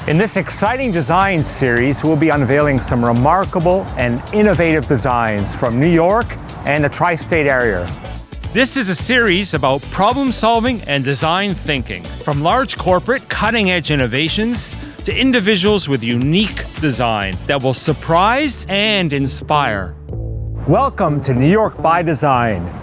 In this exciting design series, we'll be unveiling some remarkable and innovative designs from New York and the tri-state area. This is a series about problem solving and design thinking, from large corporate cutting-edge innovations to individuals with unique design that will surprise and inspire. Welcome to New York ByDesign.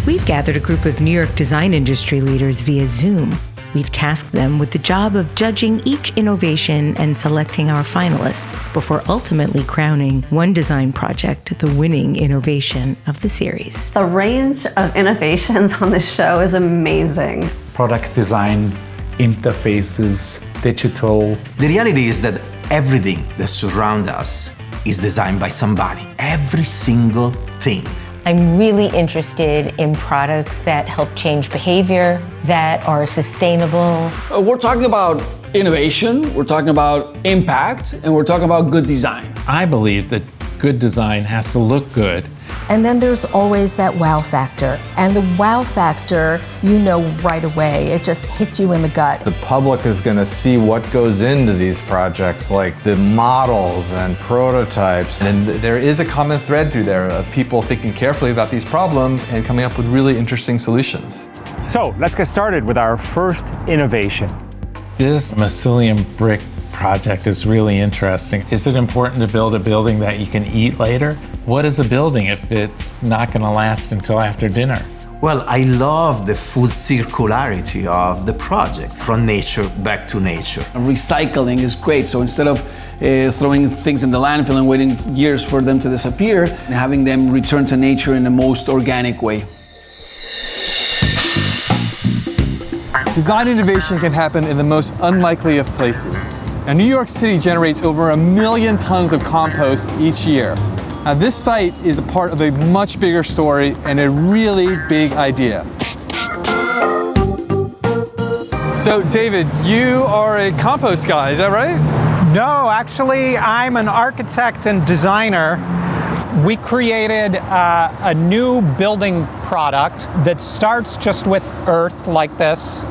We've gathered a group of New York design industry leaders via Zoom. We've tasked them with the job of judging each innovation and selecting our finalists before ultimately crowning one design project the winning innovation of the series. The range of innovations on this show is amazing. Product design, interfaces, digital. The reality is that everything that surrounds us is designed by somebody. Every single thing. I'm really interested in products that help change behavior, that are sustainable. We're talking about innovation, we're talking about impact, and we're talking about good design. I believe that good design has to look good. And then there's always that wow factor. And the wow factor, you know right away, it just hits you in the gut. The public is going to see what goes into these projects, like the models and prototypes. And there is a common thread through there of people thinking carefully about these problems and coming up with really interesting solutions. So let's get started with our first innovation. This Mycelium brick project is really interesting. Is it important to build a building that you can eat later? What is a building if it's not going to last until after dinner? Well, I love the full circularity of the project, from nature back to nature. Recycling is great, so instead of throwing things in the landfill and waiting years for them to disappear, having them return to nature in the most organic way. Design innovation can happen in the most unlikely of places. Now, New York City generates over 1 million tons of compost each year. Now, this site is a part of a much bigger story and a really big idea. So, David, you are a compost guy, is that right? No, actually, I'm an architect and designer. We created a new building product that starts just with earth like this,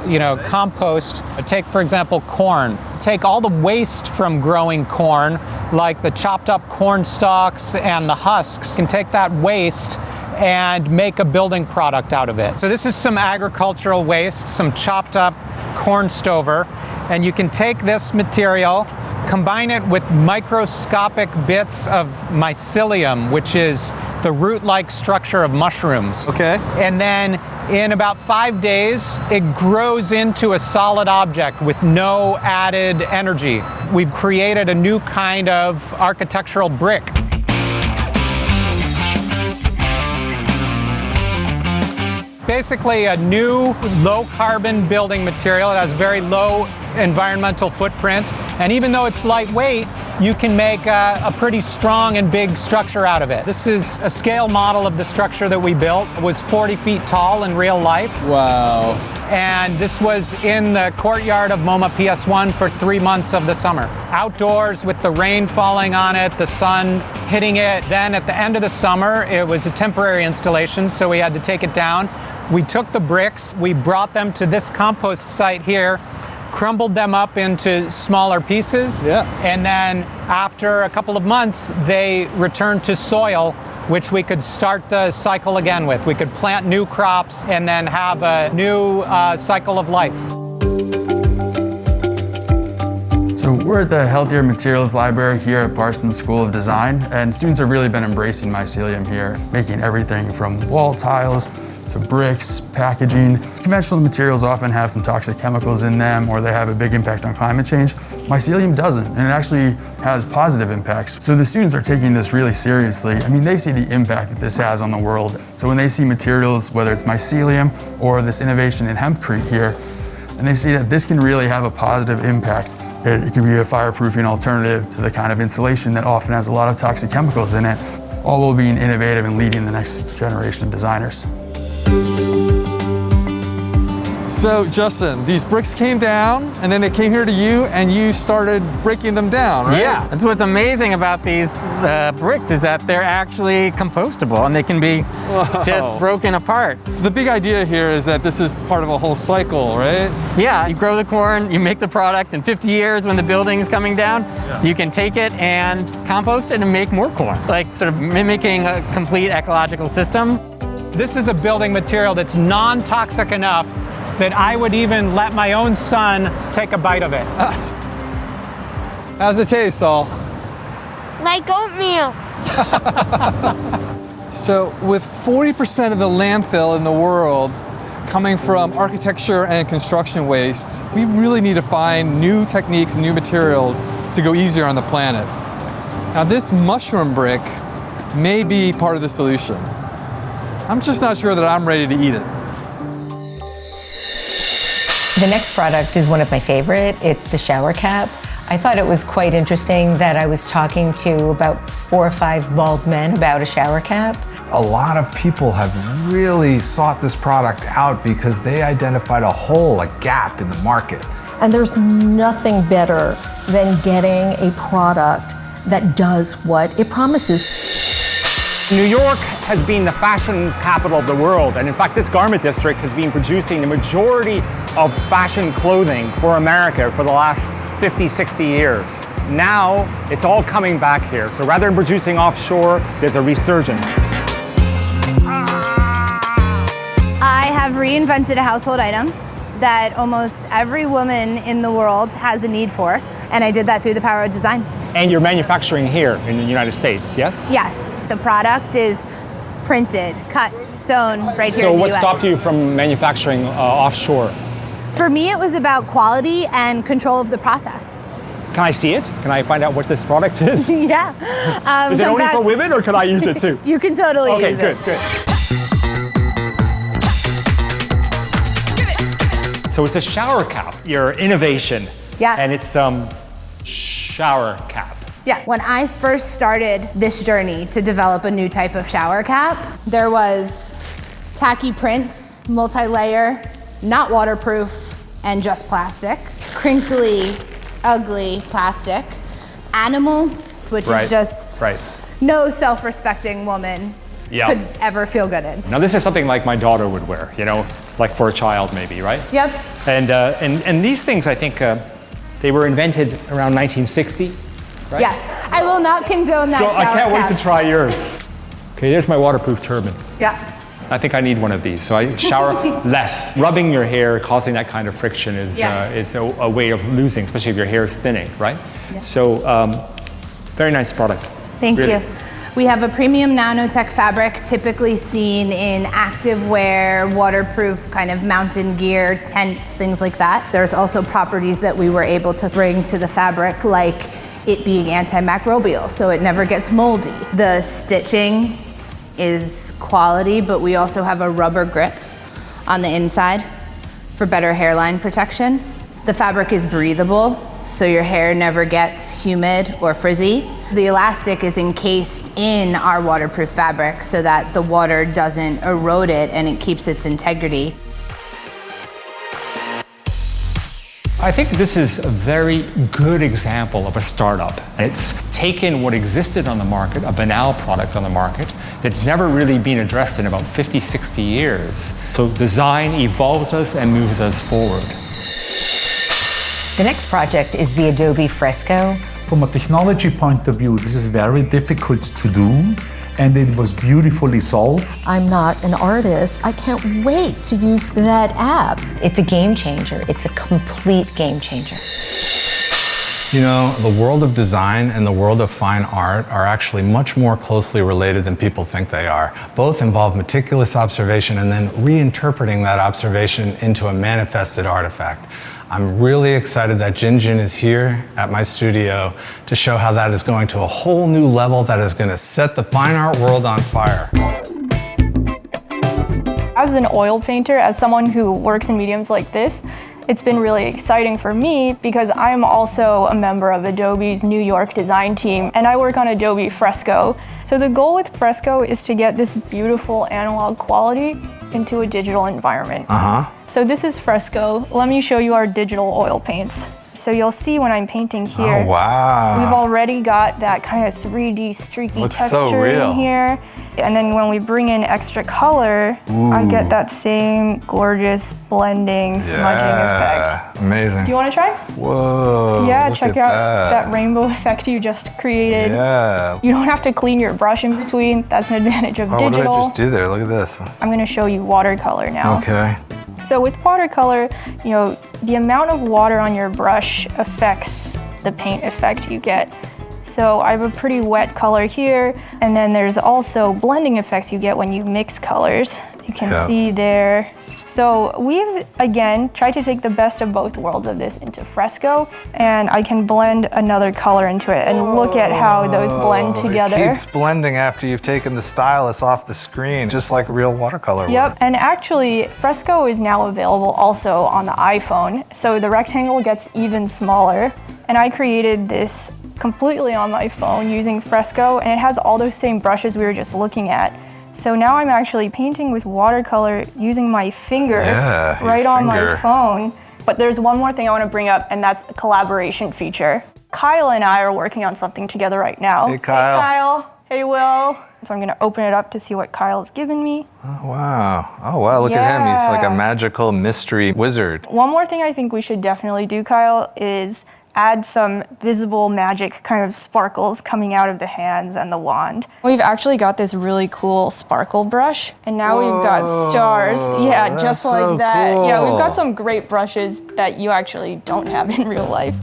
compost. Take, for example, corn. Take all the waste from growing corn, like the chopped up corn stalks and the husks, and take that waste and make a building product out of it. So this is some agricultural waste, some chopped up corn stover, and you can take this material, combine it with microscopic bits of mycelium, which is the root-like structure of mushrooms. Okay. And then in about 5 days, it grows into a solid object with no added energy. We've created a new kind of architectural brick. Basically a new low-carbon building material. It has very low environmental footprint. And even though it's lightweight, you can make a pretty strong and big structure out of it. This is a scale model of the structure that we built. It was 40 feet tall in real life. Wow. And this was in the courtyard of MoMA PS1 for 3 months of the summer. Outdoors with the rain falling on it, the sun hitting it. Then at the end of the summer, it was a temporary installation, so we had to take it down. We took the bricks, we brought them to this compost site here, crumbled them up into smaller pieces, and then after a couple of months, they returned to soil, which we could start the cycle again with. We could plant new crops and then have a new cycle of life. So we're at the Healthier Materials Library here at Parsons School of Design, and students have really been embracing mycelium here, making everything from wall tiles to bricks, packaging. Conventional materials often have some toxic chemicals in them, or they have a big impact on climate change. Mycelium doesn't, and it actually has positive impacts. So the students are taking this really seriously. I mean, they see the impact that this has on the world. So when they see materials, whether it's mycelium or this innovation in hempcrete here, and they see that this can really have a positive impact. It can be a fireproofing alternative to the kind of insulation that often has a lot of toxic chemicals in it, all while being innovative and leading the next generation of designers. So Justin, these bricks came down and then they came here to you and you started breaking them down, right? Yeah, that's what's amazing about these bricks is that they're actually compostable and they can be just broken apart. The big idea here is that this is part of a whole cycle, right? Yeah, you grow the corn, you make the product, in 50 years when the building is coming down, you can take it and compost it and make more corn, like sort of mimicking a complete ecological system. This is a building material that's non-toxic enough that I would even let my own son take a bite of it. How's it taste, Saul? Like oatmeal. So with 40% of the landfill in the world coming from architecture and construction waste, we really need to find new techniques and new materials to go easier on the planet. Now this mushroom brick may be part of the solution. I'm just not sure that I'm ready to eat it. The next product is one of my favorite. It's the shower cap. I thought it was quite interesting that I was talking to about 4 or 5 bald men about a shower cap. A lot of people have really sought this product out because they identified a hole, a gap in the market. And there's nothing better than getting a product that does what it promises. New York has been the fashion capital of the world, and in fact this garment district has been producing the majority of fashion clothing for America for the last 50, 60 years. Now it's all coming back here, so rather than producing offshore, there's a resurgence. I have reinvented a household item that almost every woman in the world has a need for, and I did that through the power of design. And you're manufacturing here in the United States, yes? Yes, the product is printed, cut, sewn right here So in the what US. stopped you from manufacturing offshore? For me, it was about quality and control of the process. Can I see it? Can I find out what this product is? Yeah. Is it only for women or can I use it too? You can totally use it. Okay, good. So it's a shower cap, your innovation. Yeah. And it's shower cap. Yeah, when I first started this journey to develop a new type of shower cap, there was tacky prints, multi-layer, not waterproof, and just plastic. Crinkly, ugly plastic. Animals, which is just no self-respecting woman could ever feel good in. Now this is something like my daughter would wear, you know, like for a child maybe, right? Yep. And these things, I think, they were invented around 1960, right? Yes, I will not condone that So shower I can't cap. wait to try yours. Okay, there's my waterproof turban. Yeah. I think I need one of these. So I shower less. Rubbing your hair, causing that kind of friction is a way of losing, especially if your hair is thinning, right? Yeah. So very nice product. Thank Really. you. We have a premium nanotech fabric typically seen in activewear, waterproof kind of mountain gear, tents, things like that. There's also properties that we were able to bring to the fabric, like it being antimicrobial, so it never gets moldy. The stitching is quality, but we also have a rubber grip on the inside for better hairline protection. The fabric is breathable, so your hair never gets humid or frizzy. The elastic is encased in our waterproof fabric so that the water doesn't erode it and it keeps its integrity. I think this is a very good example of a startup. It's taken what existed on the market, a banal product on the market, that's never really been addressed in about 50, 60 years. So design evolves us and moves us forward. The next project is the Adobe Fresco. From a technology point of view, this is very difficult to do, and it was beautifully solved. I'm not an artist. I can't wait to use that app. It's a game changer. It's a complete game changer. You know, the world of design and the world of fine art are actually much more closely related than people think they are. Both involve meticulous observation and then reinterpreting that observation into a manifested artifact. I'm really excited that Jinjin is here at my studio to show how that is going to a whole new level that is going to set the fine art world on fire. As an oil painter, as someone who works in mediums like this, it's been really exciting for me because I'm also a member of Adobe's New York design team, and I work on Adobe Fresco. So the goal with Fresco is to get this beautiful analog quality into a digital environment. Uh-huh. So this is Fresco. Let me show you our digital oil paints. So you'll see when I'm painting here, Oh, wow. we've already got that kind of 3D streaky Looks so texture real. in here. And then when we bring in extra color, I get that same gorgeous blending, smudging effect. Amazing. Do you want to try? Whoa. Yeah, look check at out that rainbow effect you just created. Yeah. You don't have to clean your brush in between. That's an advantage of Oh, what did digital. I just do there? Look at this. I'm going to show you watercolor now. Okay. So with watercolor, you know, the amount of water on your brush affects the paint effect you get. So I have a pretty wet color here, and then there's also blending effects you get when you mix colors. You can see there. So we've, again, tried to take the best of both worlds of this into Fresco, and I can blend another color into it, and look at how those blend together. It keeps blending after you've taken the stylus off the screen, just like real watercolor Yep, would. and actually Fresco is now available also on the iPhone, so the rectangle gets even smaller. And I created this completely on my phone using Fresco, and it has all those same brushes we were just looking at. So now I'm actually painting with watercolor using my finger right on my phone. But there's one more thing I want to bring up, and that's a collaboration feature. Kyle and I are working on something together right now. Hey, Kyle. Hey, Kyle. Hey, Will. So I'm going to open it up to see what Kyle's given me. Oh, wow. Oh, wow, look at him. He's like a magical mystery wizard. One more thing I think we should definitely do, Kyle, is add some visible magic kind of sparkles coming out of the hands and the wand. We've actually got this really cool sparkle brush, and now we've got stars. Yeah, just like so that. cool. Yeah, we've got some great brushes that you actually don't have in real life.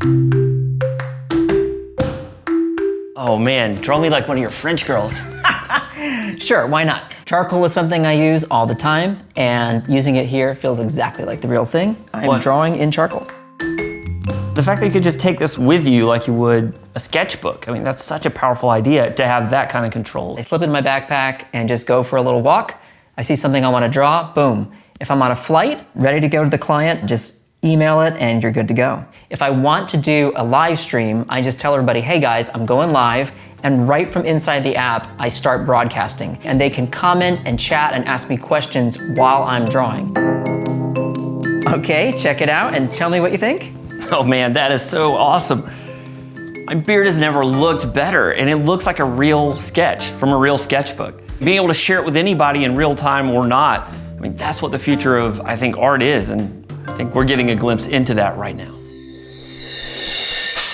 Oh man, draw me like one of your French girls. Sure, why not? Charcoal is something I use all the time, and using it here feels exactly like the real thing. I'm drawing in charcoal. The fact that you could just take this with you like you would a sketchbook, I mean, that's such a powerful idea to have that kind of control. I slip it in my backpack and just go for a little walk. I see something I want to draw, boom. If I'm on a flight, ready to go to the client, just email it and you're good to go. If I want to do a live stream, I just tell everybody, hey guys, I'm going live, and right from inside the app, I start broadcasting, and they can comment and chat and ask me questions while I'm drawing. Okay, check it out and tell me what you think. Oh man, that is so awesome. My beard has never looked better, and it looks like a real sketch from a real sketchbook. Being able to share it with anybody in real time or not, I mean, that's what the future of, I think, art is, and I think we're getting a glimpse into that right now.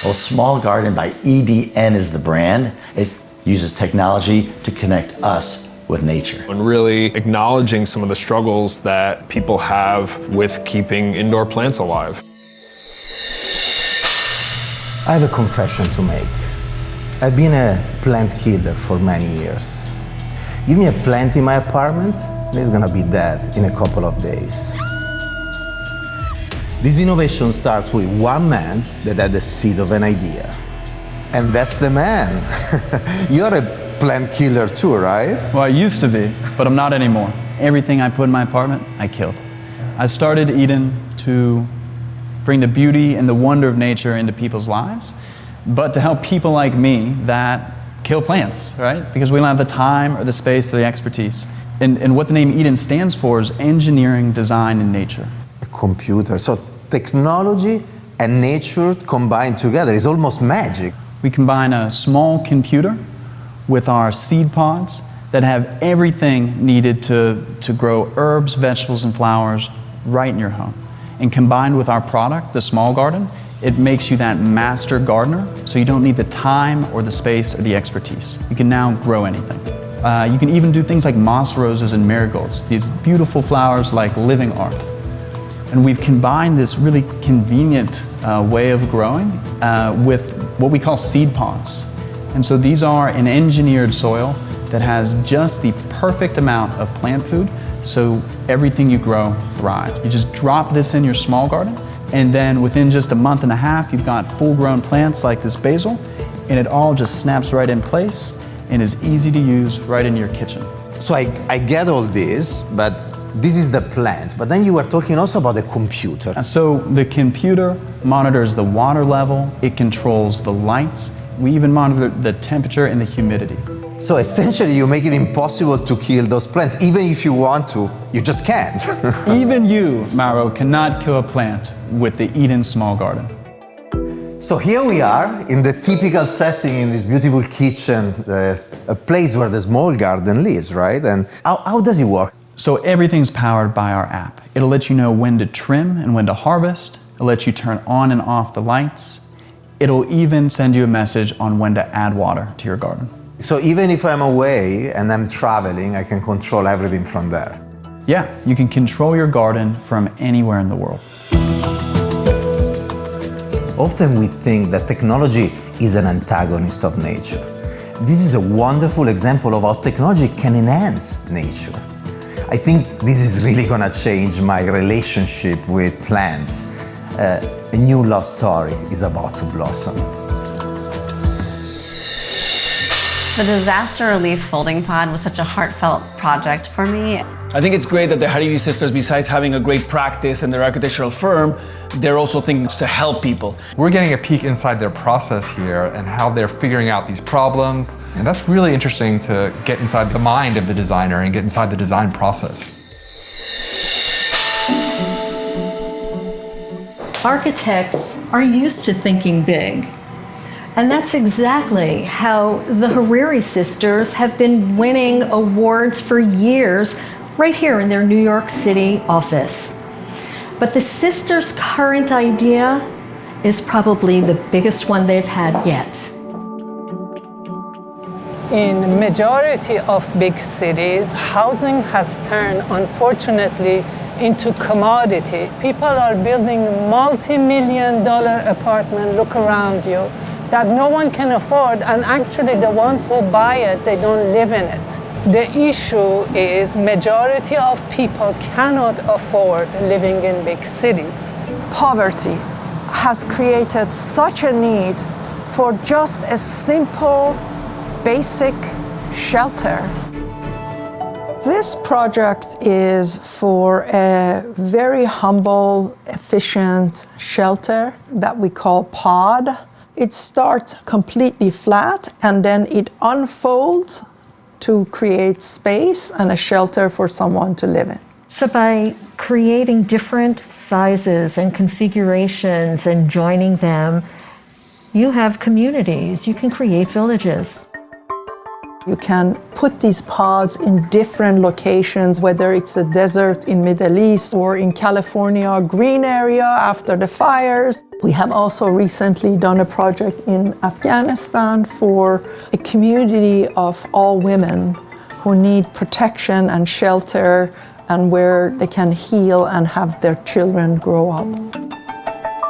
Well, SmallGarden by Edn is the brand. It uses technology to connect us with nature. And really acknowledging some of the struggles that people have with keeping indoor plants alive. I have a confession to make. I've been a plant killer for many years. Give me a plant in my apartment, and it's gonna be dead in a couple of days. This innovation starts with one man that had the seed of an idea. And that's the man. You're a plant killer too, right? Well, I used to be, but I'm not anymore. Everything I put in my apartment, I killed. I started Edn to bring the beauty and the wonder of nature into people's lives, but to help people like me that kill plants, right? Because we don't have the time or the space or the expertise. And what the name Edn stands for is engineering, design, and nature. A computer. So technology and nature combined together is almost magic. We combine a small computer with our seed pods that have everything needed to grow herbs, vegetables, and flowers right in your home. And combined with our product, the SmallGarden, it makes you that master gardener, so you don't need the time or the space or the expertise. You can now grow anything. You can even do things like moss roses and marigolds, these beautiful flowers like living art. And we've combined this really convenient way of growing with what we call seed pods. And so these are an engineered soil that has just the perfect amount of plant food, so everything you grow thrives. You just drop this in your SmallGarden, and then within just a month and a half, you've got full-grown plants like this basil, and it all just snaps right in place and is easy to use right in your kitchen. So I get all this, but this is the plant. But then you were talking also about the computer. And so the computer monitors the water level, it controls the lights, We even monitor the temperature and the humidity. So essentially, you make it impossible to kill those plants. Even if you want to, you just can't. Even you, Mauro, cannot kill a plant with the Edn SmallGarden. So here we are in the typical setting in this beautiful kitchen, a place where the small garden lives, right? And how does it work? So everything's powered by our app. It'll let you know when to trim and when to harvest. It'll let you turn on and off the lights. It'll even send you a message on when to add water to your garden. So even if I'm away and I'm traveling, I can control everything from there. Yeah, you can control your garden from anywhere in the world. Often we think that technology is an antagonist of nature. This is a wonderful example of how technology can enhance nature. I think this is really going to change my relationship with plants. A new love story is about to blossom. The disaster relief folding pod was such a heartfelt project for me. I think it's great that the Hariri sisters, besides having a great practice and their architectural firm, they're also thinking to help people. We're getting a peek inside their process here and how they're figuring out these problems. And that's really interesting to get inside the mind of the designer and get inside the design process. Architects are used to thinking big. And that's exactly how the Hariri sisters have been winning awards for years right here in their New York City office. But the sisters' current idea is probably the biggest one they've had yet. In majority of big cities, housing has turned, unfortunately, into commodity. People are building multi-million-dollar apartments, look around you, that no one can afford, and actually the ones who buy it, they don't live in it. The issue is majority of people cannot afford living in big cities. Poverty has created such a need for just a simple, basic shelter. This project is for a very humble, efficient shelter that we call pod. It starts completely flat and then it unfolds to create space and a shelter for someone to live in. So by creating different sizes and configurations and joining them, you have communities, you can create villages. You can put these pods in different locations, whether it's a desert in Middle East or in California, green area after the fires. We have also recently done a project in Afghanistan for a community of all women who need protection and shelter and where they can heal and have their children grow up.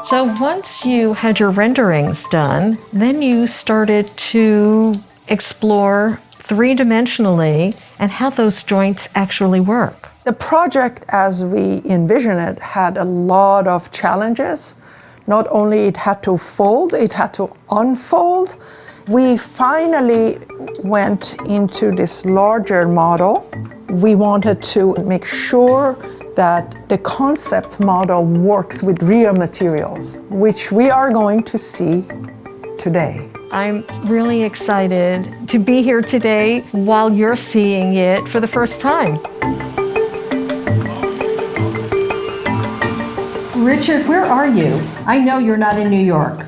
So once you had your renderings done, then you started to explore three-dimensionally and how those joints actually work. The project, as we envisioned it, had a lot of challenges. Not only it had to fold, it had to unfold. We finally went into this larger model. We wanted to make sure that the concept model works with real materials, which we are going to see today. I'm really excited to be here today while you're seeing it for the first time. Richard, where are you? I know you're not in New York.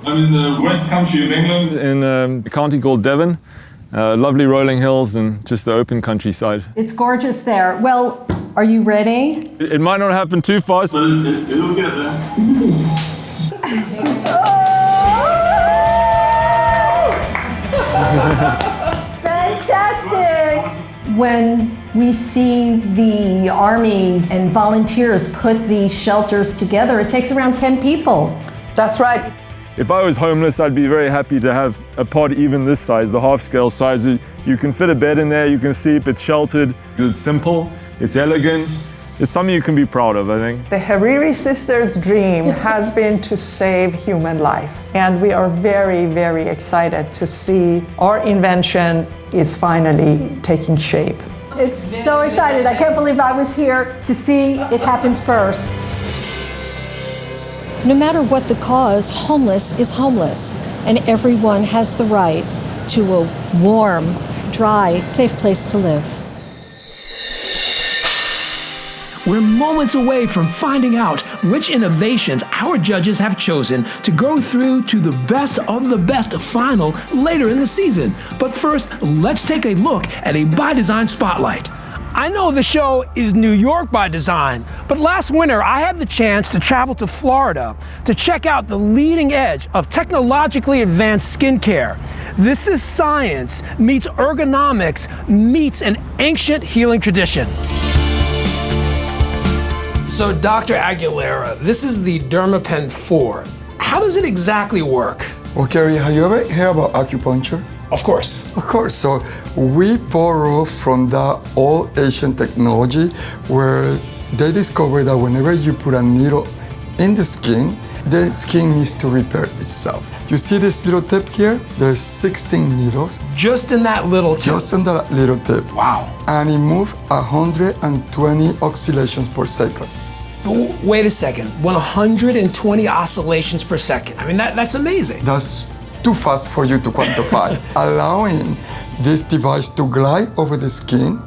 I'm in the West Country of England, in a county called Devon. Lovely rolling hills and just the open countryside. It's gorgeous there. Well, are you ready? It might not happen too fast, but it'll get there. Fantastic! When we see the armies and volunteers put these shelters together, it takes around 10 people. That's right. If I was homeless, I'd be very happy to have a pod even this size, the half-scale size. You can fit a bed in there, you can sleep, it's sheltered. It's simple, it's elegant. It's something you can be proud of, I think. The Hariri sisters' dream has been to save human life. And we are very, very excited to see our invention is finally taking shape. It's so excited. I can't believe I was here to see it happen first. No matter what the cause, homeless is homeless. and everyone has the right to a warm, dry, safe place to live. We're moments away from finding out which innovations our judges have chosen to go through to the best of the best final later in the season. But first, let's take a look at a ByDesign spotlight. I know the show is New York by Design, but last winter I had the chance to travel to Florida to check out the leading edge of technologically advanced skincare. This is science meets ergonomics meets an ancient healing tradition. So Dr. Aguilera, this is the Dermapen 4. How does it exactly work? Well, Gary, have you ever heard about acupuncture? Of course. Of course. So we borrow from that old Asian technology where they discovered that whenever you put a needle in the skin needs to repair itself. You see this little tip here? There's 16 needles. Just in that little tip? Just in that little tip. Wow. And it moves 120 oscillations per second. Wait a second, 120 oscillations per second. I mean, that's amazing. That's too fast for you to quantify. Allowing this device to glide over the skin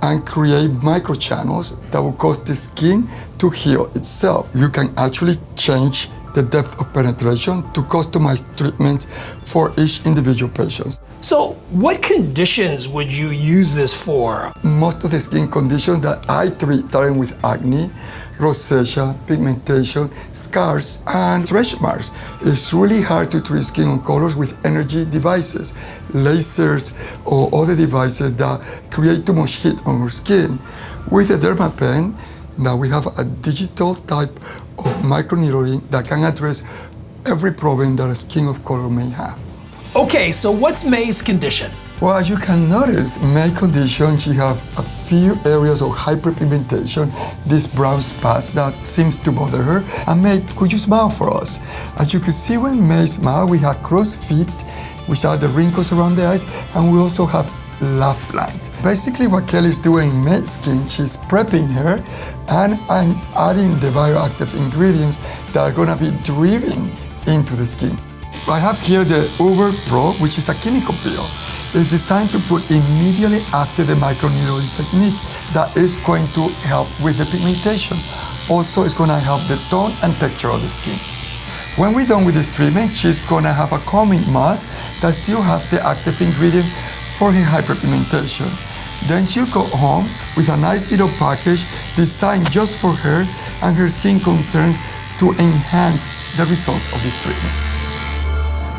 and create microchannels that will cause the skin to heal itself. You can actually change the depth of penetration to customize treatments for each individual patient. So what conditions would you use this for? Most of the skin conditions that I treat, starting with acne, rosacea, pigmentation, scars, and stretch marks. It's really hard to treat skin on colors with energy devices, lasers, or other devices that create too much heat on our skin. With the Dermapen, now we have a digital type of microneedling that can address every problem that a skin of color may have. Okay, so what's May's condition? Well, as you can notice, May's condition, she has a few areas of hyperpigmentation, these brown spots that seems to bother her. And May, could you smile for us? As you can see when May smiles, we have crow's feet, which are the wrinkles around the eyes, and we also have laugh lines. Basically what Kelly's doing in May's skin, she's prepping her and adding the bioactive ingredients that are gonna be driven into the skin. I have here the Uber Pro, which is a chemical peel. It's designed to put immediately after the microneedling technique that is going to help with the pigmentation. Also, it's gonna help the tone and texture of the skin. When we're done with this treatment, she's gonna have a calming mask that still has the active ingredient for her hyperpigmentation. Then she'll go home with a nice little package designed just for her and her skin concern to enhance the results of this treatment.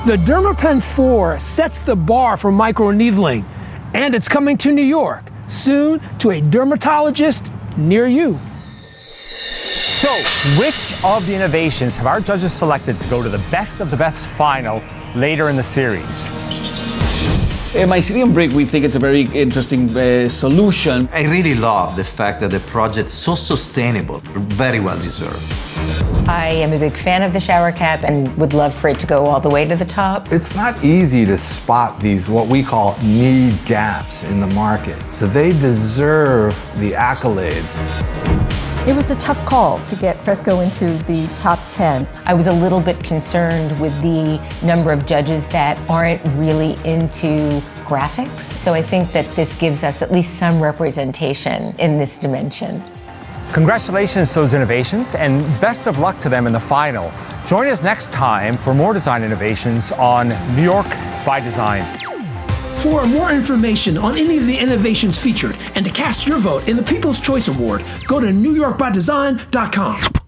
The Dermapen 4 sets the bar for microneedling, and it's coming to New York, soon to a dermatologist near you. So, which of the innovations have our judges selected to go to the best of the best final later in the series? Mycelium Brick, we think it's a very interesting solution. I really love the fact that the project's so sustainable, very well deserved. I am a big fan of the shower cap and would love for it to go all the way to the top. It's not easy to spot these, what we call need gaps in the market. So they deserve the accolades. It was a tough call to get Fresco into the top 10. I was a little bit concerned with the number of judges that aren't really into graphics. So I think that this gives us at least some representation in this dimension. Congratulations to those innovations, and best of luck to them in the final. Join us next time for more design innovations on New York by Design. For more information on any of the innovations featured and to cast your vote in the People's Choice Award, go to NewYorkByDesign.com.